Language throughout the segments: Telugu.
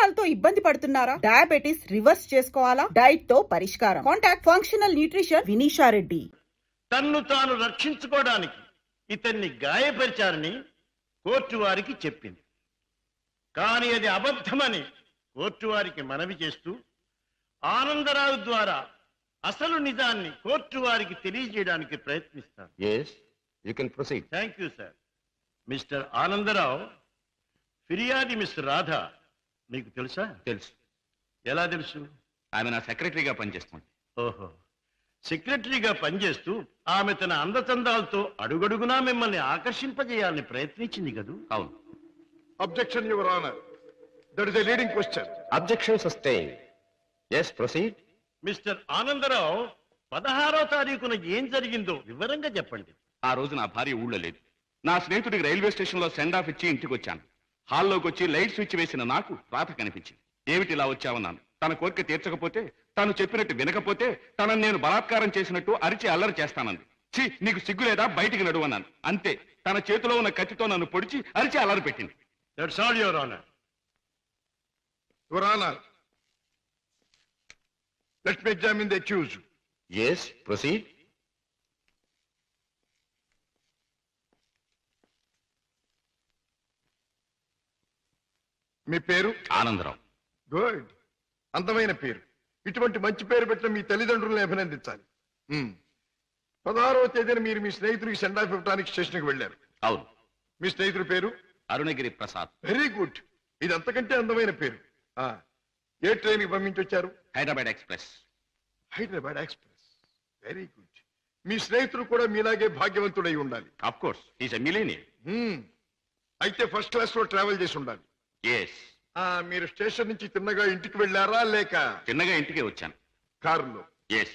కొలెస్ట్రాల్ తో ఇబ్బంది పడుతున్నారా? డయాబెటిస్ రివర్స్ చేసుకోవాలా? డైట్ తో పరిష్కారం. Contact functional nutrition Vineesha Reddy. తన్ను తాను రక్షించుకోవడానికి ఇతన్ని గాయపరిచారని కోర్టు వారికి చెప్పింది. కానీ అది అబద్ధమని కోర్టు వారికి మనవి చేస్తూ ఆనందరావు ద్వారా అసలు నిజాన్ని కోర్టు వారికి తెలియజేయడానికి ప్రయత్నిస్తాను. Thank you sir. Mister Anandarao, ఫిర్యాది మిస్ రాధ మీకు తెలుసా? తెలుసు. ఎలా తెలుసు? ఆమె నా సెక్రటరీగా పనిచేస్తుంది. ఓహో, సెక్రటరీగా పనిచేస్తూ ఆమె తన అందచందాలతో అడుగడుగునా మిమ్మల్ని ఆకర్షింపజేయాలని ప్రయత్నించింది కదూ? అవును. Objection, Your Honor. That is a leading question. Objection sustained. Yes, proceed. Mister Anandarao, 16వ తారీఖున ఏం జరిగిందో వివరంగా చెప్పండి. ఆ రోజు నా భార్య ఊళ్ళో లేదు. నా స్నేహితుడికి రైల్వే స్టేషన్ లో సెండ్ ఆఫ్ ఇచ్చి ఇంటికి వచ్చాను. హాల్లోకి వచ్చి లైట్ స్విచ్ వేసిన నాకు రాత కనిపించింది. ఏమిటి ఇలా వచ్చావన్నాను. తన కోరిక తీర్చకపోతే, తను చెప్పినట్టు వినకపోతే తనను నేను బలాత్కారం చేసినట్టు అరిచి అల్లరి చేస్తానంది. ఛీ, నీకు సిగ్గు లేదా? బయటికి నడువన్నాను. అంతే. తన చేతిలో ఉన్న కత్తితో నన్ను పొడిచి అరిచి అల్లరి పెట్టింది. That's all, Your Honor. Your Honor, let me examine the accused. Yes, proceed. మీ పేరు? ఆనందరావు. గుడ్. అందమైన పేరు. ఇటువంటి మంచి పేరు పెట్టిన మీ తల్లిదండ్రులను అభినందించాలి. 16వ తేదీన మీరు మీ స్నేహితుడికి సెండ్ ఆఫ్ ఇవ్వడానికి స్టేషన్కి వెళ్ళారు. అవును. మీ స్నేహితుడి పేరు? అరుణగిరి ప్రసాద్. Very good. ఇది అంతకంటే అందమైన పేరు. ఏ ట్రైన్కి పంపించొచ్చారు? Hyderabad express. Hyderabad express. Very good. మీ స్నేహితుడు కూడా మీలాగే భాగ్యవంతుడై ఉండాలి. Of course, he's a millionaire. అయితే ఫస్ట్ క్లాస్ లో ట్రావెల్ చేసి ఉండాలి. ఎస్. మీరు స్టేషన్ నుంచి తిన్నగా ఇంటికి వెళ్ళారా లేక? తిన్నగా ఇంటికే వచ్చాను. కారులో? ఎస్.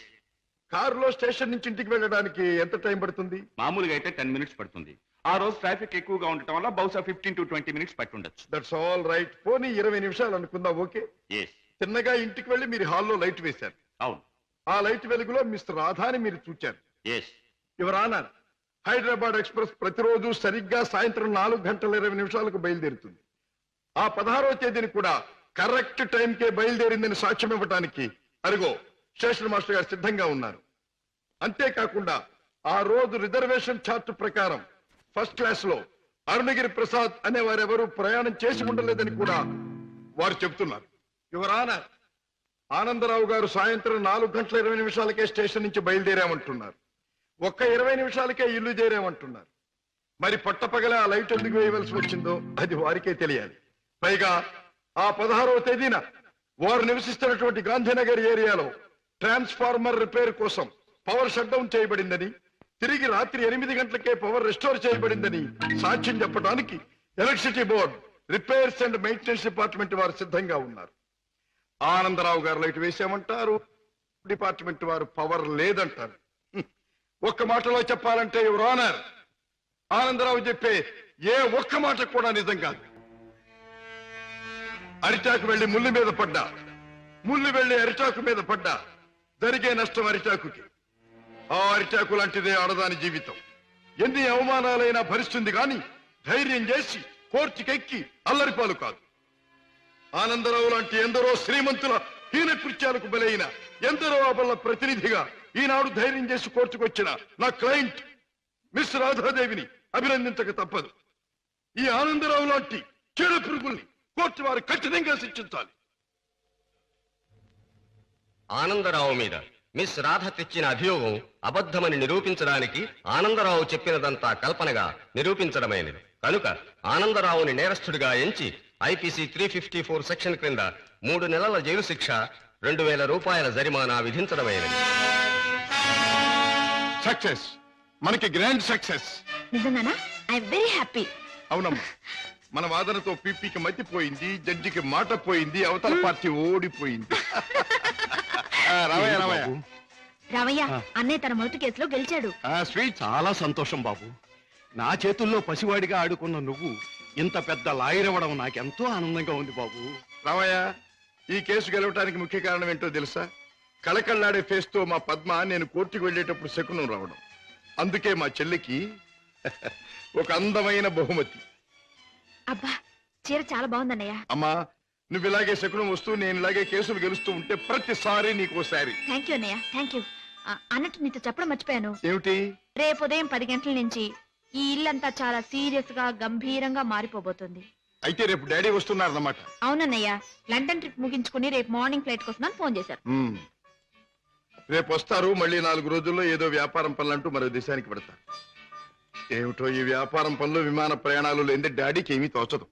కారులో స్టేషన్ నుంచి ఇంటికి వెళ్ళడానికి ఎంత టైం పడుతుంది? మామూలుగా అయితే 10 మినిట్స్ పడుతుంది. ఆ రోజు ట్రాఫిక్ ఎక్కువగా ఉండటం వల్ల బహుశా 15 to 20 మినిట్స్ పట్టుండొచ్చు. That's all right. పోనీ 20 నిమిషాలు అనుకుందాం. ఓకే. ఎస్. తిన్నగా ఇంటికి వెళ్ళి మీరు హాల్లో లైట్ వేశారు. అవును. ఆ లైట్ వెలుగులో మిస్టర్ రాధాని మీరు చూచారు. Yes. Your honour, Hyderabad express ప్రతిరోజు సరిగ్గా సాయంత్రం 4:20 బయలుదేరుతుంది. ఆ 16వ తేదీని కూడా కరెక్ట్ టైంకే బయలుదేరిందని సాక్ష్యం ఇవ్వడానికి అరుగో స్టేషన్ మాస్టర్ గారు సిద్ధంగా ఉన్నారు. అంతేకాకుండా ఆ రోజు రిజర్వేషన్ చార్ట్ ప్రకారం ఫస్ట్ క్లాస్ లో అరుణగిరి ప్రసాద్ అనే వారెవరూ ప్రయాణం చేసి ఉండలేదని కూడా వారు చెబుతున్నారు. యువర్ ఆనర్, ఆనందరావు గారు సాయంత్రం 4:20 స్టేషన్ నుంచి బయలుదేరామంటున్నారు. ఒక్క 20 నిమిషాలకే ఇల్లు చేరామంటున్నారు. మరి పట్టపగల ఆ లైట్ ఎందుకు వేయవలసి వచ్చిందో అది వారికే తెలియాలి. పైగా ఆ 16వ తేదీన వారు నివసిస్తున్నటువంటి గాంధీనగర్ ఏరియాలో ట్రాన్స్ఫార్మర్ రిపేర్ కోసం పవర్ షట్ డౌన్ చేయబడిందని, తిరిగి రాత్రి 8 గంటలకే పవర్ రెస్టోర్ చేయబడిందని సాక్ష్యం చెప్పడానికి electricity board, repairs and maintenance department వారు సిద్ధంగా ఉన్నారు. ఆనందరావు గారు లైట్ వేసామంటారు, డిపార్ట్మెంట్ వారు పవర్ లేదంటారు. ఒక్క మాటలో చెప్పాలంటే యువర్ ఆనర్, ఆనందరావు చెప్పే ఏ ఒక్క మాట కూడా నిజం కాదు. అరిటాకు వెళ్లి ముళ్ళు మీద పడ్డా, ముళ్ళు వెళ్లి అరిటాకు మీద పడ్డా జరిగే నష్టం అరిటాకుకి. ఆ అరిటాకు లాంటిదే ఆడదాని జీవితం. ఎన్ని అవమానాలైనా భరిస్తుంది గాని ధైర్యం చేసి కోర్టుకెక్కి అల్లరిపాలు కాదు. ఆనందరావు లాంటి ఎందరో శ్రీమంతుల హీన కృత్యాలకు బలైన ఎందరో అబల ప్రతినిధిగా ఈనాడు ధైర్యం చేసి కోర్టుకొచ్చిన నా క్లయింట్ మిస్ రాధాదేవిని అభినందించక తప్పదు. ఈ ఆనందరావు లాంటి చీడ పురుగుల్ని కోర్టు వారు కఠినంగా శిక్షించాలి. ఆనందరావు మీద మిస్ రాధ తెచ్చిన అభియోగం అబద్ధమని నిరూపించడానికి ఆనందరావు చెప్పినదంతా కల్పనగా నిరూపించడమైనది. కనుక ఆనందరావుని నేరస్తుడిగా ఎంచి ఐపీసీ 354 సెక్షన్ క్రింద 3 నెలల జైలు శిక్ష, 2000 రూపాయల జరిమానా విధించడమైనది. సక్సెస్, మనకి గ్రాండ్ సక్సెస్. నిజంగానా? I very happy. అవునమ్మా, మన వాదనతో పీపీకి మతిపోయింది, జడ్జికి మాట పోయింది, అవతల పార్టీ ఓడిపోయింది. రావయ్య, అన్నయ్య తన మొదటి కేసులో గెలిచాడు. చాలా సంతోషం బాబు. నా చేతుల్లో పసివాడిగా ఆడుకున్న నువ్వు ఇంత పెద్ద లాయర్ అవ్వడం నాకెంతో ఆనందంగా ఉంది బాబు. రామయ్య, ఈ కేసు గెలవటానికి ముఖ్య కారణం ఏంటో తెలుసా? కళకళ్ళాడే ఫేస్ తో మా పద్మ నేను కోర్టుకు వెళ్ళేటప్పుడు శకునం రావడం. అందుకే మా చెల్లికి ఒక అందమైన బహుమతి. అబ్బా, చీర చాలా బాగుందన్నయ్య. అమ్మా, నువ్వు ఇలాగే శకునం వస్తూ నేను ఇలాగే కేసులు గెలుస్తూ ఉంటే ప్రతిసారి నీకోసారి. థ్యాంక్ యూ అన్నయ్య, థ్యాంక్ యూ. అన్నట్టు నీతో చెప్పడం మర్చిపోయాను. ఏమిటి? రేపు ఉదయం 10 గంటల నుంచి ఈ ఇల్లంతా చాలా సీరియస్ గా గంభీరంగా మారిపోబోతుంది. అయితే రేపు డాడీ వస్తున్నారన్నమాట. అవునన్నయ్య, లండన్ ట్రిప్ ముగించుకుని రేపు మార్నింగ్ ఫ్లైట్ కోసం ఫోన్ చేశారు. రేపు వస్తారు. మళ్ళీ 4 రోజుల్లో ఏదో వ్యాపారం పనులంటూ మరో దేశానికి పెడతారు. ఏమిటో ఈ వ్యాపారం పనులు, విమాన ప్రయాణాలు లేని డాడీకి ఏమీ తోచదు.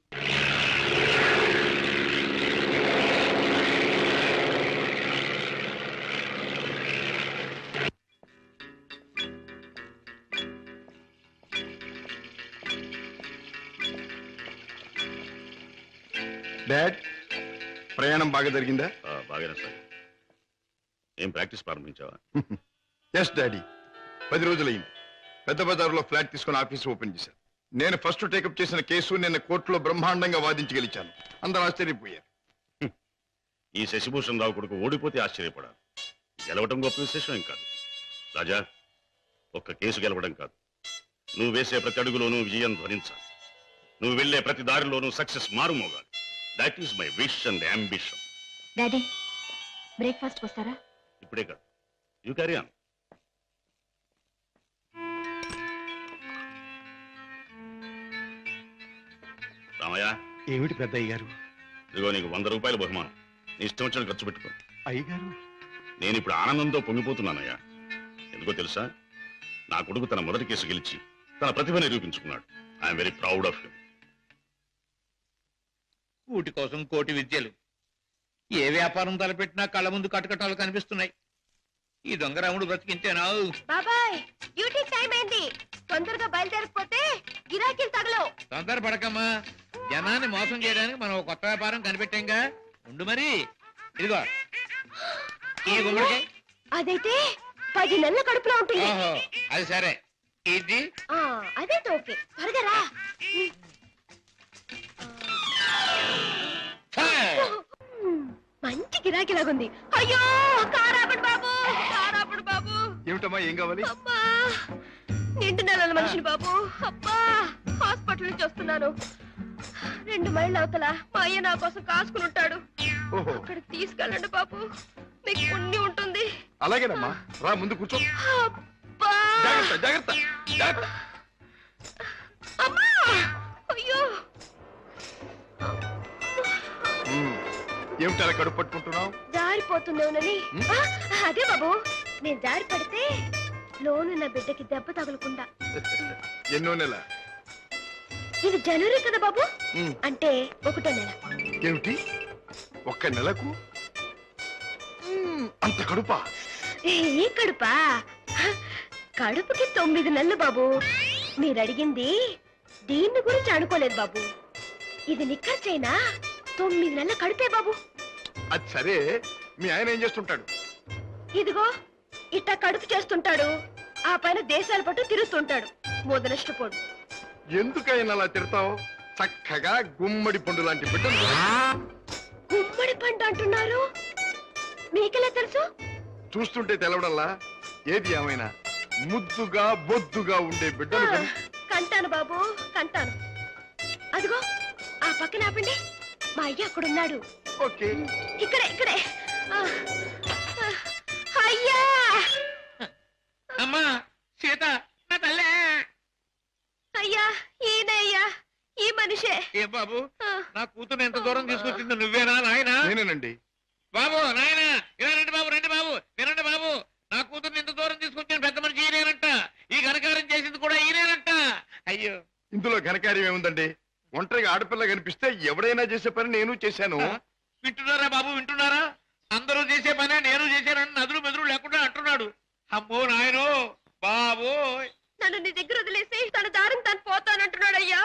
డాడ్, ప్రయాణం బాగా జరిగిందా? బాగానే సార్. ఏం ప్రాక్టీస్ ప్రారంభించావా? ఎస్ డాడీ, 10 రోజులైంది. పెద్ద బజారులో ఫ్లాట్ తీసుకుని ఆఫీస్ ఓపెన్ చేశాను. నేను ఫస్ట్ టేకప్ చేసిన కేసు నిన్న కోర్టులో బ్రహ్మాండంగా వాదించి గెలిచాను. అందరూ ఆశ్చర్యపోయారు. ఈ శశిభూషణ్ రావు కొడుకు ఓడిపోతే ఆశ్చర్యపడాలి. గెలవడం గొప్ప విశేషం కాదు రాజా. ఒక్క కేసు గెలవడం కాదు, నువ్వు వేసే ప్రతి అడుగులోనూ విజయం ధ్వనించాలి. నువ్వు వెళ్లే ప్రతి దారిలోనూ సక్సెస్ మారుమోగాలి. That is my wish and ambition. Daddy, breakfast వస్తారా? ఇప్పుడే కాదు, యూ క్యారీ ఆన్. రామయ్య. ఏమిటి పెద్దయ్య గారు? ఇదిగో నీకు 100 రూపాయల బహుమానం. నీ ఇష్టం వచ్చిన ఖర్చు పెట్టుకో. అయ్యగారు, నేను ఇప్పుడు ఆనందంతో పొంగిపోతున్నానయ్యా. ఎందుకో తెలుసా? నా కొడుకు తన మొదటి కేసు గెలిచి తన ప్రతిభ నిరూపించుకున్నాడు. I'm very proud of him. కూటి కోసం కోటి విద్యలు. ఏ వ్యాపారం తలపెట్టినా కళ్ళ ముందు కటకటాలు కనిపిస్తున్నాయి. ఈ దొంగ రాముడు బ్రతికింతేనా? బాబాయ్, డ్యూటీ టైం అయింది. తొందరగా బయలుదేరకపోతే గిరాకీలు తగలవు. తొందర పడకమ్మా. జనాన్ని మోసం చేయడానికి మనం ఒక కొత్త వ్యాపారం కనిపెట్టాంగా. ఉండు మరి. ఇదిగో ఈ గుమ్మడికాయ. అదైతే 10 నెలల కడుపులో ఉంటుంది. ఓహో, అది సరే. ఇది అదైతే ఓకే. త్వరగా రా. మంచి గిరాకీలాగుంది. అయ్యో, కారాపడు బాబు, కారాపడు బాబు. ఏమిటమ్మా, ఏం కావాలి? అబ్బా, నిండు నెలల మనిషిని బాబు. అబ్బా, హాస్పిటల్ నుంచి వస్తున్నాను. 2 మైళ్ళ అవతల మా అయ్య నా కోసం కాసుకుని ఉంటాడు. అక్కడికి తీసుకెళ్ళండి బాబు, మీకు పుణ్యం ఉంటుంది. అలాగేనమ్మా, రా ముందు కూర్చో. అబ్బా, జాగ్రత్త జాగ్రత్త జాగ్రత్త. అమ్మా, అయ్యో. ఏమిటి అలా కడుపు పట్టుకుంటున్నావు? జారిపోతుందేమోనని. అదే బాబు, నేను జారి పడితే లోనున్న బిడ్డకి దెబ్బ తగలకుండా. ఎన్నో నెల? ఇది జనవరి కదా బాబు, అంటే 1వ నెల. ఏమిటి, 1 నెలకు అంత కడుపా? ఏ కడుపా? కడుపుకి 9 నెలలు బాబు. మీరు అడిగింది దీన్ని గురించి అనుకోలేదు బాబు. ఇది నిక్కర్చైనా 9 నెలల కడుపే బాబు. అది సరే, మీ ఆయన ఏం చేస్తుంటాడు? ఇదిగో ఇట్టా కడుపు చేస్తుంటాడు. ఆ పైన దేశాల పట్టు తిరుగుతుంటాడు. మొదలష్టపోడు. ఎందుకైనా అలా తిడతావు? చక్కగా గుమ్మడి పండు లాంటి బిడ్డలు. గుమ్మడి పండు అంటున్నారు, మీకెలా తెలుసు? చూస్తుంటే తెలవడంలా. ఏది ఏమైనా ముద్దుగా బొద్దుగా ఉండే బిడ్డలు కంటాను బాబు, కంటాను. అదిగో ఆ పక్కన ఆపండి, మా అయ్య అక్కడున్నాడు. ఓకే, ఇక్కడే ఇక్కడే. అయ్యా! అమ్మా సీత, నా తల్లే. అయ్యా, ఈయనయ్యా, ఈ మనిషే. ఏ బాబు, నా కూతురు ఎంత దూరం తీసుకొచ్చింది నువ్వేనా నాయనా? నేనేనండి. బాబు, నాయనా, ఇలా రండి బాబు, రండి బాబు, వినండి బాబు. నా కూతురు ఇంత దూరం తీసుకొచ్చిన పెద్ద మనిషి ఈయనేనంట. ఈ ఘనకార్యం చేసింది కూడా ఈయనేనంట. అయ్యో, ఇందులో ఘనకార్యం ఏముందండి? ఒంటరిగా ఆడపిల్ల కనిపిస్తే ఎవడైనా చేసే పని నేను చేశాను. వింటున్నారా బాబు, వింటున్నారా? అందరూ చేసే పనే నేను చేశానని నదులు మెదులు లేకుండా అంటున్నాడు. అమ్మో నాయనో బాబు. నన్ను నీ దగ్గర వదిలేసి తన దారిని తను పోతానంటున్నాడు. అయ్యా,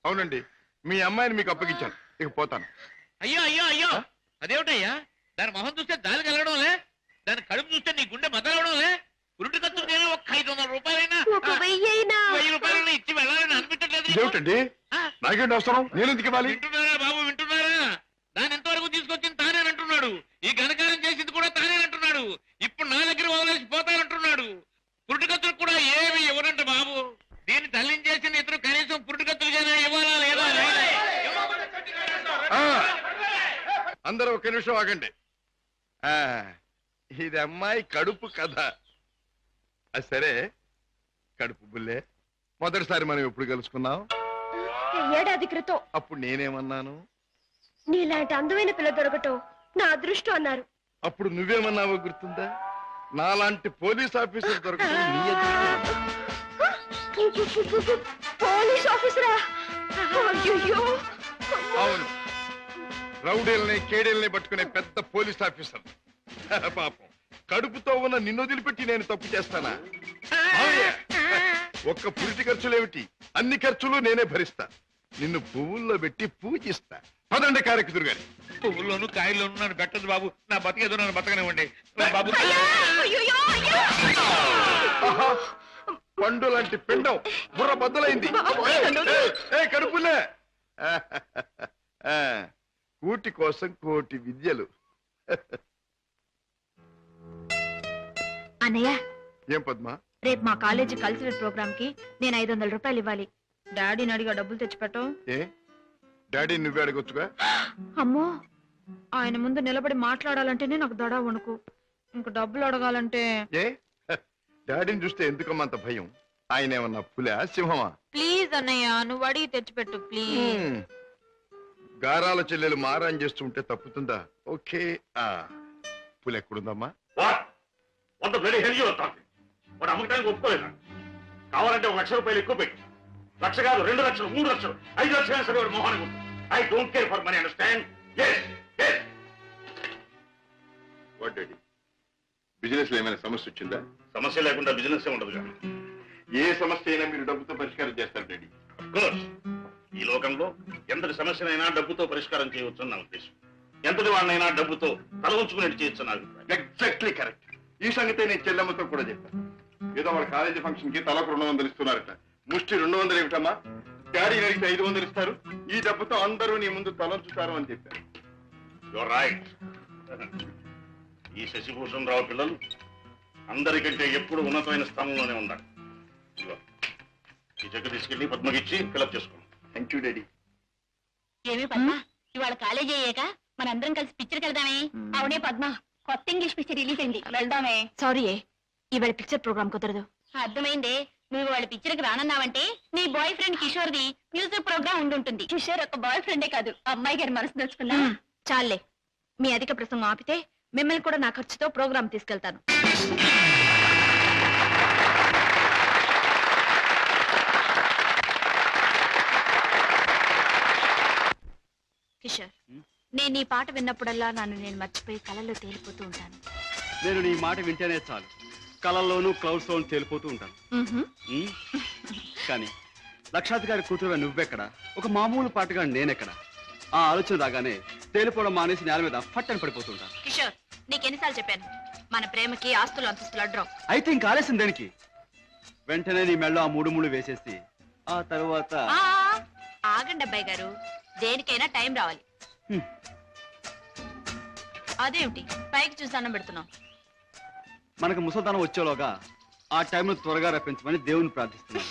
అవునండి, మీ అమ్మాయిని మీకు అప్పగించాను, ఇక పోతాను. అయ్యో అయ్యో అయ్యో, అదేమిటయ్యా? దాని మొహం చూస్తే దాని కలగడంలే, దాని కడుపు చూస్తే నీ గుండె మదలవడంలే. ఉరుటి ఖర్చు నేను ఒక 500 రూపాయలైనా, 1000 రూపాయలైనా ఇచ్చి వెళ్ళాలని అనిపించట్లేదు. ఏమిటండి, నాకేంటి అవసరం? నేను ఎందుకు ఇవ్వాలి? వింటున్నారా బాబు, వింటున్నారా? దాని ఎంతవరకు తీసుకొచ్చింది తానేనంటున్నాడు. ఈ ఘనకార్యం చేసింది కూడా తానేనంటున్నాడు. ఇప్పుడు నా దగ్గర వదిలేసి పోతానంటున్నాడు. పురుటికత్తులు కూడా ఏమి ఇవ్వనంట బాబు. దీన్ని తల్లించేసిన ఇతరు కనీసం పురుటికత్తులుగానే ఇవ్వాలా లేదా? అందరూ ఒక నిమిషం ఆగండి. ఇది అమ్మాయి కడుపు కథ. సరే కడుపు బుల్లే, మొదటిసారి మనం ఎప్పుడు కలుసుకున్నాం? ఏడాది క్రితం. అప్పుడు నేనేమన్నాను? నీలాంటి అందమైన పిల్ల దొరకటం నా అదృష్టం అన్నారు. అప్పుడు నువ్వేమన్నావో గుర్తుందా? నాలాంటి పోలీస్ ఆఫీసర్ దొరకటం నీ అదృష్టం. పోలీస్ ఆఫీసరా? అవును, రౌడీల్ని కేడీల్ని పట్టుకునే పెద్ద పోలీస్ ఆఫీసర్. పాపం కడుపుతో ఉన్న నిన్ను వదిలిపెట్టి నేను తప్పు చేస్తానా? ఒక్క పురిటి ఖర్చులేమిటి, అన్ని ఖర్చులు నేనే భరిస్తా. నిన్ను పువ్వుల్లో పెట్టి పూజిస్తా. పదండి కారెక్కుదురు గాని. పువ్వుల్లోనూ కాయల్లోనూ నన్ను పెట్టదు బాబు. నా బతికేదో నన్ను బతకనివ్వండి బాబు. పండు లాంటి పిండం బుర్ర బద్దలైంది. కడుపులే. కూటి కోసం కోటి విద్యలు. అన్నయ్య, ఏం పద్మా? రేపు మా కాలేజీ కల్చరల్ ప్రోగ్రామ్ కి నేను 500 రూపాయలు ఇవ్వాలి. డాడీని అడిగా డబ్బులు తెచ్చిపెట్టం. ఏ డాడీ నువ్వే అడగొచ్చుగా. అమ్మో, ఆయన ముందు నిలబడి మాట్లాడాలంటేనే నాకు దడ వణుకు. ఇంక డబ్బులు అడగాలంటే ఏ డాడీని చూస్తే ఎందుకమ్మా అంత భయం? ఆయన ఏమన్నా పులా సింహమా? ప్లీజ్ అన్నయ్య, నువ్వు అడిగి తెచ్చిపెట్టు ప్లీజ్. గారాల చెల్లెలు మారాన్ చేస్తూ ఉంటే తప్పుతుందా? ఓకే. పులి ఎక్కడుందమ్మా? వాడు అమ్మకానికి ఒప్పుకోలేదా? కావాలంటే 1 లక్ష రూపాయలు ఎక్కువ పెట్టి, 1 లక్ష కాదు 2 లక్షలు 3 లక్షలు 5 లక్షలు సరే వాడు మోహానికి ఉంటుంది. I don't care for money, understand? What daddy, business లో ఏమైనా సమస్య వచ్చిందా? సమస్య లేకుండా బిజినెస్ ఉండదు కానీ ఏ సమస్య అయినా మీరు డబ్బుతో పరిష్కారం చేస్తారు డాడీ. కోర్స్ ఈ లోకంలో ఎంతటి సమస్యనైనా డబ్బుతో పరిష్కారం చేయవచ్చు నా ఉద్దేశం. ఎంతటి వాడినైనా డబ్బుతో తల ఉంచుకునేట్టు చేయొచ్చు నా అభిప్రాయం. Exactly correct. ఈ సంగతే నేను చెల్లెమ్మతో కూడా చెప్పాను. ఏదో వాళ్ళ కాలేజీ ఫంక్షన్ కి తలకు 200 ఇస్తున్నారట. ముష్టి 200 ఏమిటమ్మా? డాడీని అడిగితే 500 ఇస్తారు. ఈ డబ్బుతో అందరూ నీ ముందు తలంచుతారు అని చెప్పారు. Your right. ఈ శశిభూషణ్ రావు పిల్లలు అందరికంటే ఎప్పుడు ఉన్నతమైన స్థానంలోనే ఉండాలి. ఈ చెక్ తీసుకెళ్లి పద్మకిచ్చి ఫిలప్ చేసుకోండి. Thank you daddy. ఏమి పద్మ, ఇవాళ కాలేజీ అయ్యాక మనందరం కలిసి పిక్చర్కి వెళ్దామే? అవునే పద్మ, కొత్త ఇంగ్లీష్ పిక్చర్ రిలీజ్ అయింది, వెళ్దామే. సారీ, ఇవాళ పిక్చర్ ప్రోగ్రామ్ కుదరదు. అర్థమైందే, నువ్వు వాళ్ళ పిక్చర్కి రానన్నావంటే నీ బాయ్ ఫ్రెండ్ కిషోర్ ది మ్యూజిక్ ప్రోగ్రామ్ ఉండుంటుంది. కిషోర్ ఒక బాయ్ ఫ్రెండే కాదు, అమ్మాయి గారి మనసు దోచుకున్నా. చాలే, మీ అధిక ప్రసంగం ఆపితే మిమ్మల్ని కూడా నా ఖర్చుతో ప్రోగ్రామ్ తీసుకెళ్తాను. కిషోర్, నేను ఈ పాట విన్నప్పుడల్లా నన్ను నేను మర్చిపోయి కళల్లో తేలిపోతూ ఉంటాను. నేను నీ మాట వింటేనే చాలు, కళల్లోనూ క్లౌడ్స్ లోను తేలిపోతూ ఉంటాను. కానీ లక్షాధికారి కూతురుగా నువ్వెక్కడ, ఒక మామూలు పాటగా నేనెక్కడ? ఆ ఆలోచన రాగానే తేలిపోవడం మానేసి నేల మీద ఫట్టని పడిపోతుంటాను. కిషోర్, నీకెన్నిసార్లు చెప్పాను, మన ప్రేమకి ఆస్తులు అంతస్తులు అడ్డం. అయితే ఇంక ఆలస్యం దేనికి? వెంటనే నీ మెళ్ళో ఆ 3 ముళ్ళు వేసేసి ఆ తరువాత. ఆగండి అబ్బాయి గారు, దేనికైనా టైం రావాలి. అదేమిటి పైకి చూసి దండం పెడుతున్నాం? మనకు ముసల్దానం వచ్చేలోగా ఆ టైంను త్వరగా రప్పించమని దేవుని ప్రార్థిస్తున్నాను.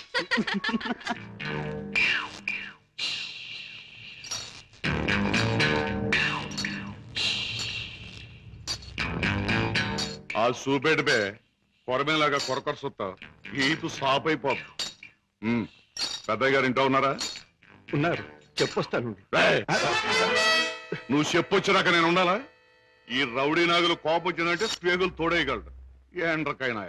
ఆ సూపేటపే కొరమేలాగా కొరకొర సుత్తా ఈతు సాప్ అయిపోదు. పెద్దయ్య గారు ఇంట్లో ఉన్నారా? ఉన్నారు, చెప్పొస్తాను. నువ్వు చెప్పొచ్చినాక నేను ఉండాలా? ఈ రౌడీ నాగులు కోపం వచ్చిందంటే స్పేగులు తోడేయగలడు. ఏండ్రకైనా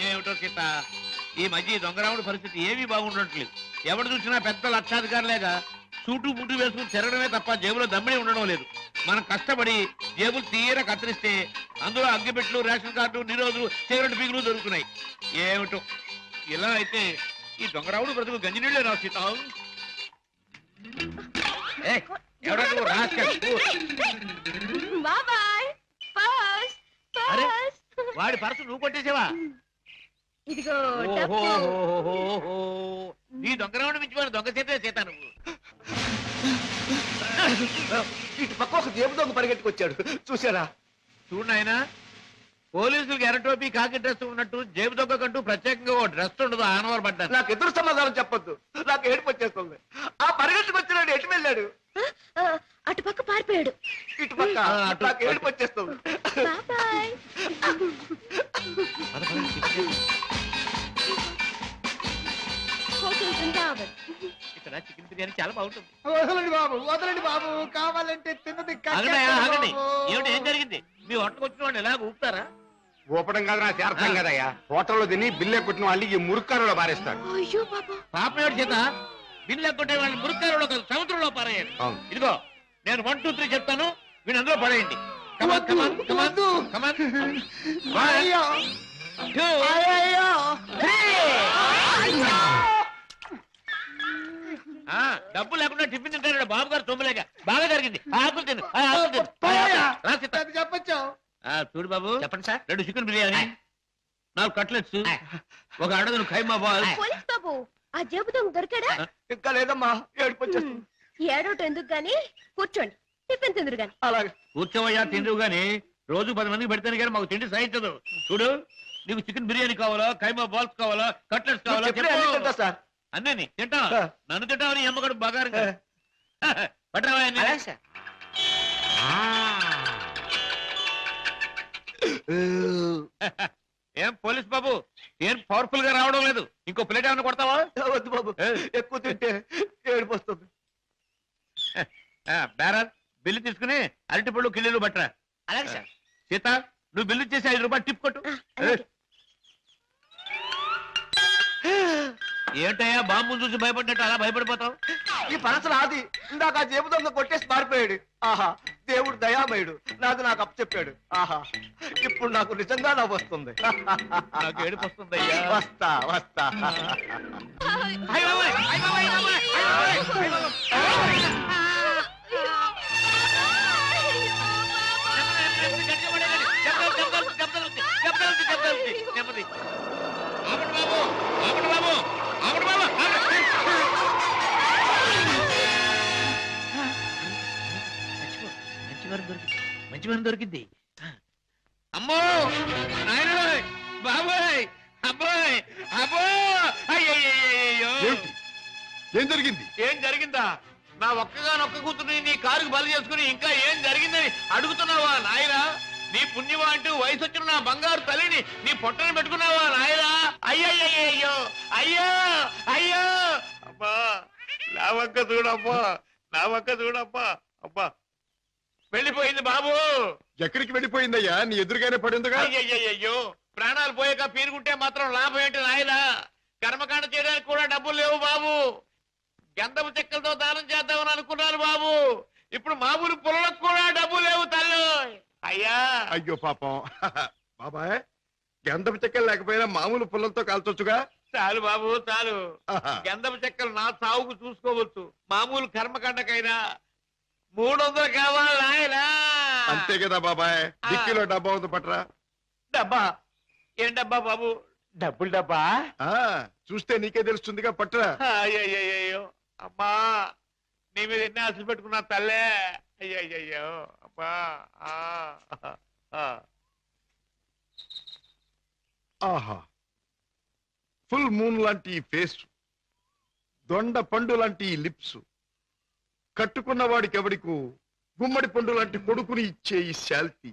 ఏమిటో సీత, ఈ మధ్య దొంగరాముడి పరిస్థితి ఏమీ బాగుండట్లేదు. ఎవడు చూసినా పెద్ద లక్షాధికారులేగా సూటు బూటు వేసుకుని తిరగడమే తప్ప జేబులో దమ్మిడి ఉండడం లేదు. మనం కష్టపడి జేబులు తీర కత్తిరిస్తే అందులో అగ్గిపెట్లు, రేషన్ కార్డు, నిరోధులు, సిగరెట్ పీగులు దొరుకుతున్నాయి. ఏమిటో ఇలా అయితే ఈ దొంగరావుడు బ్రతుకు గంజి నీళ్ళే రా సీత. వాడి పర్సు నువ్వు కొట్టేసావా? ఇదిగో నీ దొంగరావుడు మించిపోయిన దొంగ చేతే చేత నువ్వు. ఇటు పక్క ఒక జేబు దొంగ పరిగెట్టుకొచ్చాడు, చూసారా? చూడు నాయన, పోలీసులకు ఎర్రటోపీ కాకి డ్రెస్ ఉన్నట్టు జేబు దొంగకంటూ ప్రత్యేకంగా ఓ డ్రెస్ ఉండదు. ఆనవారు పడ్డాను. నాకు ఎదురు సమాధానం చెప్పొద్దు, నాకు ఏడుపు వచ్చేస్తుంది. ఆ పరిగెట్టుకొచ్చినాడు ఎటు వెళ్ళాడు? అటు పక్క పారిపోయాడు. ఇటు పక్క నాకు ఏడుపు వచ్చేస్తుంది. ఇక్కడ చికెన్ బిర్యానీ చాలా బాగుంటుంది. వదలండి బాబు, వదలండి బాబు, కావాలంటే తిన్నది ఆగండి. ఏమిటి, ఏం జరిగింది? మీ వంటకు వచ్చిన వాళ్ళు ఎలా ఊపుతారా? ఊపడం కాదు, నా అర్థం కదయ్యా. హోటల్లో తిని బిల్లు కొట్టిన వాళ్ళు ఈ మురుక్కారులో పారేస్తారు. పాపం ఏడు చేత బిల్లు ఎక్కొట్టే వాళ్ళని మురుక్కారులో కాదు, సముద్రంలో పారేయండి. ఇదిగో నేను 1, 2, 3 చెప్తాను, వీళ్ళు అందులో పడేయండి. డబ్బు లేకుండా టిఫిన్ తింటాడు బాబు గారు. తొమ్మిలేక బాగా జరిగింది. ఆకులు తిను, చెప్పచ్చు. చూడు బాబు, చెప్పండి సార్. 2 చికెన్ బిర్యానీ, 4 కట్లెట్స్, 1 అడగను ఖైమా బాల్. పోలీస్ బాబు, ఆ జేబు దొంగ దొరికాడా? ఇంకా లేదమ్మా, ఏడుపు వచ్చేస్తుంది. ఏడోటి ఎందుకు గాని, కూర్చోండి, టిఫిన్ తిందురు గాని. అలాగే కూర్చోవయ్యా, తిందువు గాని. రోజు 10 మందికి పెడితేనే కానీ మాకు తిండి సహించదు. చూడు, నీకు చికెన్ బిర్యానీ కావాలా, ఖైమా బాల్స్ కావాలా, కట్లెట్స్ కావాలా? సార్ అన్నీ తింటా. నన్ను తింటావని అమ్మగాడు బాగా పట్టరావా? ఏం పోలీస్ బాబు, ఏం పవర్ఫుల్ గా రావడం లేదు? ఇంకో ప్లేట్ ఏమైనా కొడతావా? వద్దు బాబు, ఎక్కువ తింటే ఏడుపు వస్తుంది. బేరర్, బిల్లు తీసుకుని అరటిపళ్ళు కిళ్ళలు పట్టరా. అలాగే సార్. సీత, నువ్వు బిల్లు చేసి 5 రూపాయలు టిప్ కొట్టు. ఏంటయ్యా బాంబు చూసి భయపడ్డట్టు అలా భయపడిపోతావు? ఈ పరసలు ఆది ఇందాక ఆ జేబు దొంగ కొట్టేసి పారిపోయాడు. ఆహా, దేవుడు దయామయుడు, నాది నాకు అప్పచెప్పాడు. ఆహా, ఇప్పుడు నాకు నిజంగా నవ్వు వస్తుంది. నాకు ఏడుపు వస్తుందయ్యా. వస్తా వస్తా. మంచి వారం దొరికింది. అమ్మో నాయన, బాబాయ్, అబ్బాయ్, అబ్బో, అయ్యో. ఏం జరిగింది? ఏం జరిగిందా? నా ఒక్కగానొక్క కూతుర్ని నీ కారుకు బలి చేసుకుని ఇంకా ఏం జరిగిందని అడుగుతున్నావా నాయనా? నీ పుణ్యమా అంటూ వయసు వచ్చిన నా బంగారు తల్లిని నీ పొట్టను పెట్టుకున్నావా నాయనా? అయ్యయ్యో, అయ్యో అయ్యో. అబ్బా, నా వంక చూడమ్మా, నా వంక చూడమ్మా. అబ్బా, వెళ్ళిపోయింది బాబు. ఎక్కడికి వెళ్ళిపోయిందయ్యా? నీ ఎదురుగానే పడిందిగా. అయ్యయ్యో, ప్రాణాలు పోయాక పీరుకుంటే మాత్రం లాభం ఏంటి నాయనా? కర్మకాండ చేయడానికి కూడా డబ్బులు లేవు బాబు. గంధపు చెక్కలతో దానం చేద్దామని అనుకున్నాను బాబు. ఇప్పుడు మామూలు పుల్లలకు కూడా డబ్బు లేవు తల్లి. అయ్యా, అయ్యో పాపం. బాబాయ్, గంధపు చెక్కలు లేకపోయినా మామూలు పుల్లలతో కాల్చొచ్చుగా. చాలు బాబు, చాలు. గంధపు చెక్కలు నా సాగుకు చూసుకోవచ్చు. మామూలు కర్మకాండకైనా 300 కావాలి నాయనా. అంతే కదా బాబాయ్. డిక్కీలో డబ్బా ఉంది, పట్రా. డబ్బా? ఏం డబ్బా బాబు? డబ్బులు డబ్బా? చూస్తే నీకే తెలుస్తుందిగా, పట్రా. అయ్యయ్యో, అమ్మా, నీ మీద ఎన్ని ఆశలు పెట్టుకున్నా తల్లే. అయ్యయ్యో, అమ్మా. ఆహా, ఫుల్ మూన్ లాంటి ఈ ఫేస్, దొండ పండు లాంటి ఈ లిప్స్, కట్టుకున్న వాడికి ఎవడికు గుమ్మడి పండు లాంటి కొడుకుని ఇచ్చే ఈ శాల్తీ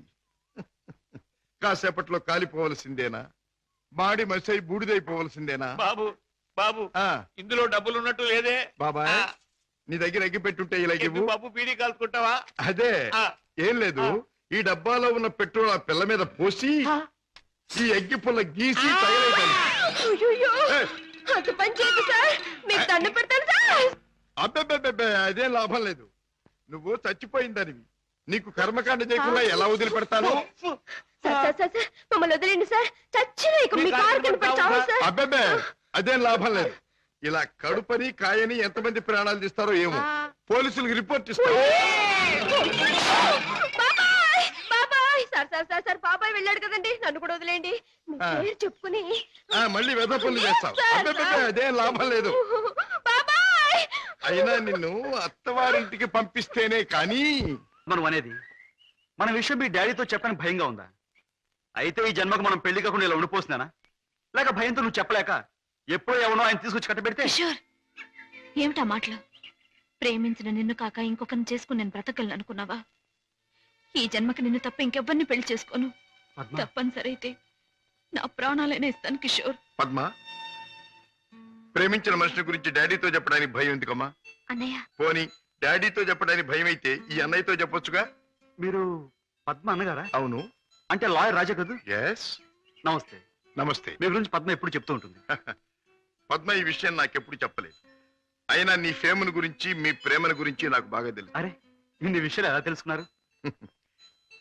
కాసేపట్లో కాలిపోవలసిందేనా? మాడి మసై బూడిదైపోవలసిందేనా? బాబు, బాబు, ఇందులో డబ్బులు ఉన్నట్టు లేదే. బాబాయ్, నీ దగ్గర ఎగ్గి పెట్టుంటే ఇలాగేవు. బాబు, పీడి కాల్చుకుంటావా? అదే, ఏం లేదు. ఈ డబ్బాలో ఉన్న పెట్రోల్ ఆ పిల్ల మీద పోసి ఈ ఎగ్గి పుల్ల గీసి తగలేదాన్ని. పని చేయదు సార్, మీకు దండ పెడతాను సార్. అబ్బెబ్బెబ్బెబ్బే అదేం లాభం లేదు. నువ్వు చచ్చిపోయిందనివి. నీకు కర్మకాండ చేయకుండా ఎలా వదిలిపెడతాను? మమ్మల్ని వదిలేండి సార్. చచ్చిన మీ కారు కనిపెట్టాము సార్. అబ్బెబ్బే అదేం లాభం లేదు. ఇలా కడుపని కాయని ఎంతమంది ప్రాణాలు తీస్తారో ఏమో. పోలీసులకు రిపోర్ట్ ఇస్తారు. సార్ బాబాయ్ వెళ్ళాడు కదండి, నన్ను కూడా వదిలేండి. పేరు చెప్పుకుని మళ్ళీ వెధ పనులు చేస్తావు. అదేం లాభం లేదు. అయినా నిన్ను అత్తవారింటికి పంపిస్తేనే కానీ. మనం అనేది మన విషయం మీ డాడీతో చెప్పడానికి భయంగా ఉందా? అయితే ఈ జన్మకు మనం పెళ్లి కాకుండా ఇలా ఉండిపోతున్నానా? లేక భయంతో నువ్వు చెప్పలేక ఎప్పుడో ఎవనో ఆయన తీసుకొచ్చి కట్టబెడితే? ఏమిటా మాటలు? ప్రేమించిన నిన్ను కాక ఇంకొకరిని చేసుకుని నేను బ్రతకలను అనుకున్నావా? ఈ జన్మకి నిన్ను తప్ప ఇంకెవ్వరిని పెళ్లి చేసుకోను. తప్పనిసరి అయితే నా ప్రాణాలైనా ఇస్తాను కిషోర్. పద్మ, ప్రేమించిన మనిషి గురించి డాడీతో చెప్పడానికి భయం ఎందుకమ్మా? అన్నయ్య, పోనీ డాడీతో చెప్పడానికి భయం అయితే ఈ అన్నయ్యతో చెప్పొచ్చుగా. మీరు పద్మ అన్నగారా? అవును. అంటే లాయర్ రాజా కదూ? ఎస్. నమస్తే. నమస్తే. మీ గురించి పద్మ ఎప్పుడు చెప్తూ ఉంటుంది. పద్మ ఈ విషయం నాకెప్పుడు చెప్పలేదు. అయినా నీ ఫేమును గురించి మీ ప్రేమను గురించి నాకు బాగా తెలుసు. అరే, ఇన్ని విషయాలు ఎలా తెలుసుకున్నారు?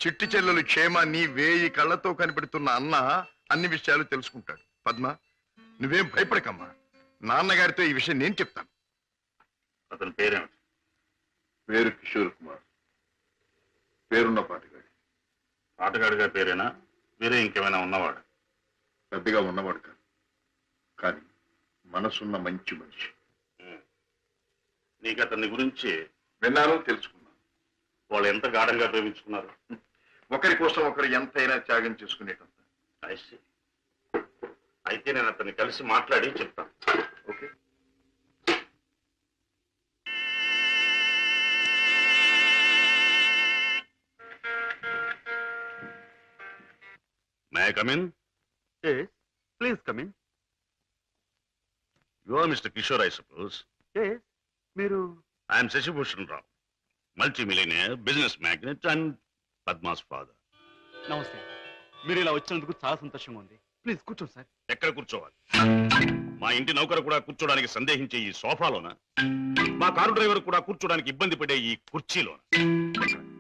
చిట్టి చెల్లెలు క్షేమాన్ని 1000 కళ్ళతో కనిపెడుతున్న అన్న అన్ని విషయాలు తెలుసుకుంటాడు. పద్మ, నువ్వేం భయపడకమ్మా. నాన్నగారితో ఈ విషయం నేను చెప్తాను. అతని పేరేమిటి? పేరు కిషోర్ కుమార్. పేరున్న పాటగాడి. పాటగాడిగా పేరేనా? వేరే ఇంకేమైనా ఉన్నవాడు? పెద్దగా ఉన్నవాడు కాదు, కానీ మనసున్న మంచి మనిషి. నీకు అతని గురించి విన్నాను, తెలుసుకున్నాను. వాళ్ళు ఎంత గాఢంగా ప్రేమించుకున్నారు? ఒకరి కోసం ఒకరు ఎంతైనా త్యాగం చేసుకునేటంత. అయితే నేను అతన్ని కలిసి మాట్లాడి చెప్తాను. Okay. May I come in? Please come in. You are mister Kishore, I suppose. మీరు? I'm Shashibhushan Rao, multimillionaire, business magnate and Padma's father. నమస్తే. మీరు ఇలా వచ్చినందుకు చాలా సంతోషంగా ఉంది. ప్లీజ్ కూర్చోండి సార్. ఎక్కడ కూర్చోవాలి? మా ఇంటి నౌకరు కూడా కూర్చోడానికి సందేహించే ఈ సోఫాలోనా? మా కారు డ్రైవర్ కూడా కూర్చోడానికి ఇబ్బంది పడే ఈ కుర్చీలోనా?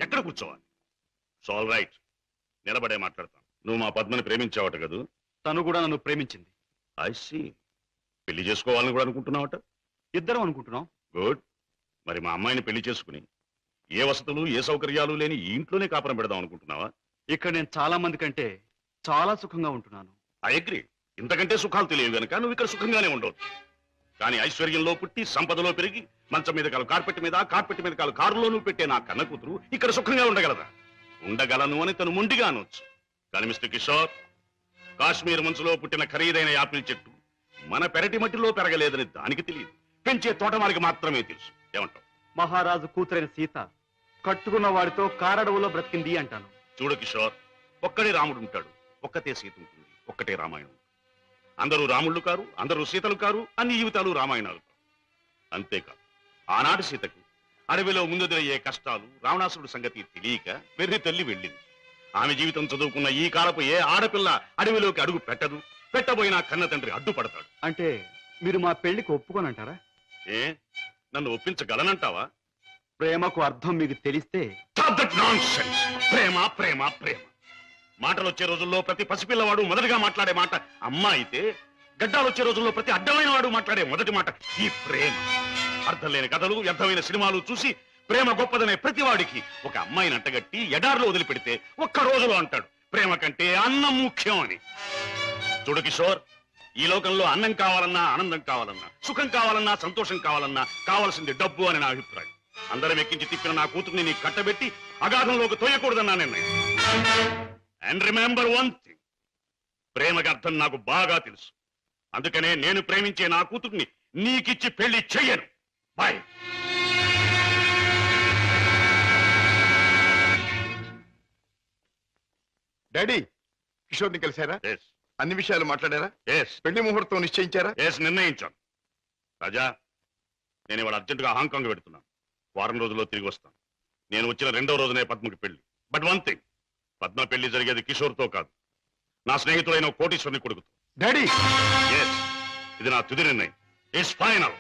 ఎక్కడ కూర్చోవాలి? ఆల్ రైట్, నిలబడే మాట్లాడతాను. నువ్వు మా పద్మని ప్రేమించావట కదూ? తను కూడా నన్ను ప్రేమించింది. I see. పెళ్లి చేసుకోవాలని కూడా అనుకుంటున్నావట? ఇద్దరం అనుకుంటున్నాం. గుడ్. మరి మా అమ్మాయిని పెళ్లి చేసుకుని ఏ వసతులు ఏ సౌకర్యాలు లేని ఈ ఇంట్లోనే కాపురం పెడదాం అనుకుంటున్నావా? ఇక్కడ నేను చాలా మంది కంటే చాలా సుఖంగా ఉంటున్నాను. I agree. ఇంతకంటే సుఖాలు తెలియవు గనక నువ్వు ఇక్కడ సుఖంగానే ఉండవచ్చు. కానీ ఐశ్వర్యంలో పుట్టి సంపదలో పెరిగి మంచం మీద కాలు కార్పెట్ మీద, కార్పెట్ మీద కాలు కారులోనూ పెట్టే నా కన్న కూతురు ఇక్కడ సుఖంగా ఉండగలదా? ఉండగలను అని తను మొండిగా అనొచ్చు. కానీ మిస్టర్ కిషోర్, కాశ్మీర్ మంచులో పుట్టిన ఖరీదైన యాపిల్ చెట్టు మన పెరటి మట్టిలో పెరగలేదని దానికి తెలియదు, పెంచే తోటమాలికి మాత్రమే తెలుసు. ఏమంటావు? మహారాజు కూతురైన సీత కట్టుకున్న వాడితో కారడవులో బ్రతికింది అంటాను. చూడు కిషోర్, ఒక్కడే రాముడు ఉంటాడు, ఒక్కతే సీత ఉంటుంది, ఒక్కటే రామాయణం. అందరూ రాముళ్ళు కారు, అందరూ సీతలు కారు, అన్ని జీవితాలు రామాయణాలు కారు. అంతేకాదు, ఆనాటి సీతకు అడవిలో ముందెదురయ్యే కష్టాలు, రావణాసురుడు సంగతి తెలియక వెర్రి తల్లి వెళ్ళింది. ఆమె జీవితం చదువుకున్న ఈ కాలపు ఏ ఆడపిల్ల అడవిలోకి అడుగు పెట్టదు. పెట్టబోయినా కన్న తండ్రి అడ్డుపడతాడు. అంటే మీరు మా పెళ్లికి ఒప్పుకోనంటారా? ఏ, నన్ను ఒప్పించగలనంటావా? ప్రేమకు అర్థం మీకు తెలిస్తే. ప్రేమ ప్రేమ ప్రేమ మాటలు వచ్చే రోజుల్లో ప్రతి పసిపిల్లవాడు మొదటిగా మాట్లాడే మాట అమ్మ అయితే, గడ్డాలు వచ్చే రోజుల్లో ప్రతి అడ్డమైన వాడు మాట్లాడే మొదటి మాట ఈ ప్రేమ. అర్థం లేని కథలు, వ్యర్థమైన సినిమాలు చూసి ప్రేమ గొప్పదనే ప్రతి వాడికి ఒక అమ్మాయిని అంటగట్టి ఎడార్లో వదిలిపెడితే ఒక్క రోజులో అంటాడు ప్రేమ కంటే అన్నం ముఖ్యం అని. చూడు కిషోర్, ఈ లోకంలో అన్నం కావాలన్నా, ఆనందం కావాలన్నా, సుఖం కావాలన్నా, సంతోషం కావాలన్నా కావాల్సింది డబ్బు అని నా అభిప్రాయం. అందరం ఎక్కించి తిప్పిన నా కూతుర్ని నీకు కట్టబెట్టి అగాధంలోకి తోయకూడదన్నా నిర్ణయం. అండ్ రిమెంబర్ వన్ థింగ్, ప్రేమకి అర్థం నాకు బాగా తెలుసు. అందుకనే నేను ప్రేమించే నా కూతుర్ని నీకిచ్చి పెళ్లి చెయ్యను. బాయ్. డాడీ, కిషోర్ని కలిశారా? అన్ని విషయాలు మాట్లాడారా? పెళ్లి ముహూర్తం నిశ్చయించారా? నిర్ణయించాను. రాజా, నేను ఇవాళ అర్జెంటుగా హాంకాంగ్ పెడుతున్నాను. వారం రోజుల్లో తిరిగి వస్తాను. నేను వచ్చిన 2వ రోజునే పద్మకి పెళ్లి. బట్ వన్ థింగ్, పద్మ పెళ్లి జరిగేది కిషోర్తో కాదు, నా స్నేహితుడైన కోటీశ్వరుని కొడుకుతో. డాడీ, ఇది నా తుది నిర్ణయం. It's final.